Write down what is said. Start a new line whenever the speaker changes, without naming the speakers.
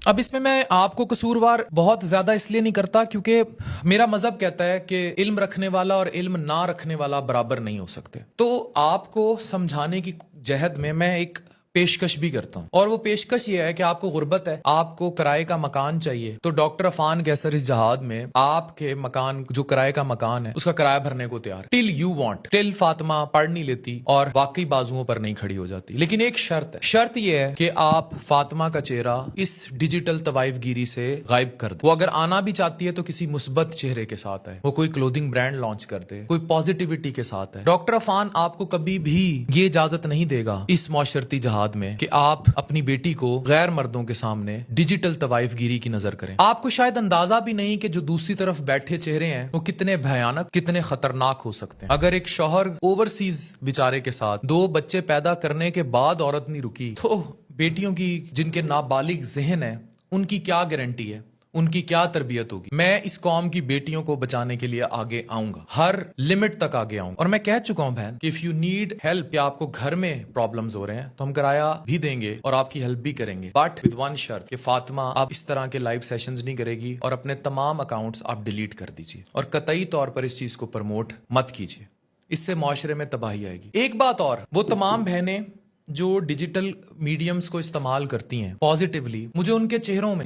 اب اس میں میں آپ کو قصوروار بہت زیادہ اس لیے نہیں کرتا کیونکہ میرا مذہب کہتا ہے کہ علم رکھنے والا اور علم نہ رکھنے والا برابر نہیں ہو سکتے. تو آپ کو سمجھانے کی جہد میں ایک پیشکش بھی کرتا ہوں، اور وہ پیشکش یہ ہے کہ آپ کو غربت ہے، آپ کو کرائے کا مکان چاہیے، تو ڈاکٹر عفان کیسر اس جہاد میں آپ کے مکان جو کرائے کا مکان ہے اس کا کرایہ بھرنے کو تیار. ٹل یو وانٹ، ٹل فاطمہ پڑھ نہیں لیتی اور واقعی بازوؤں پر نہیں کھڑی ہو جاتی. لیکن ایک شرط ہے، شرط یہ ہے کہ آپ فاطمہ کا چہرہ اس ڈیجیٹل طوائف گیری سے غائب کر دیں. وہ اگر آنا بھی چاہتی ہے تو کسی مثبت چہرے کے ساتھ ہے، وہ کوئی کلودنگ برانڈ لانچ کر دے، کوئی پازیٹیوٹی کے ساتھ ہے. ڈاکٹر عفان آپ کو کبھی بھی یہ اجازت نہیں دے گا اس معاشرتی جہاد میں کہ آپ اپنی بیٹی کو غیر مردوں کے سامنے ڈیجیٹل طوائف گیری کی نظر کریں. آپ کو شاید اندازہ بھی نہیں کہ جو دوسری طرف بیٹھے چہرے ہیں وہ کتنے بھیانک، کتنے خطرناک ہو سکتے ہیں. اگر ایک شوہر اوورسیز بیچارے کے ساتھ 2 بچے پیدا کرنے کے بعد عورت نہیں رکی تو بیٹیوں کی جن کے نابالغ ذہن ہے ان کی کیا گارنٹی ہے، ان کی کیا تربیت ہوگی. میں اس قوم کی بیٹیوں کو بچانے کے لیے آگے آؤں گا، ہر لمٹ تک آگے آؤں گا. اور میں کہہ چکا ہوں بہن کہ اف یو نیڈ ہیلپ، کہ آپ کو گھر میں پرابلمز ہو رہے ہیں تو ہم کرایہ بھی دیں گے اور آپ کی ہیلپ بھی کریں گے، بٹ ود ون شرط کہ فاطمہ آپ اس طرح کے لائیو سیشنز نہیں کرے گی اور اپنے تمام اکاؤنٹس آپ ڈیلیٹ کر دیجیے، اور قطعی طور پر اس چیز کو پروموٹ مت کیجیے. اس سے معاشرے میں تباہی آئے گی. ایک بات اور، وہ تمام بہنیں جو ڈیجیٹل میڈیمز کو استعمال کرتی ہیں پازیٹیولی، مجھے ان کے چہروں میں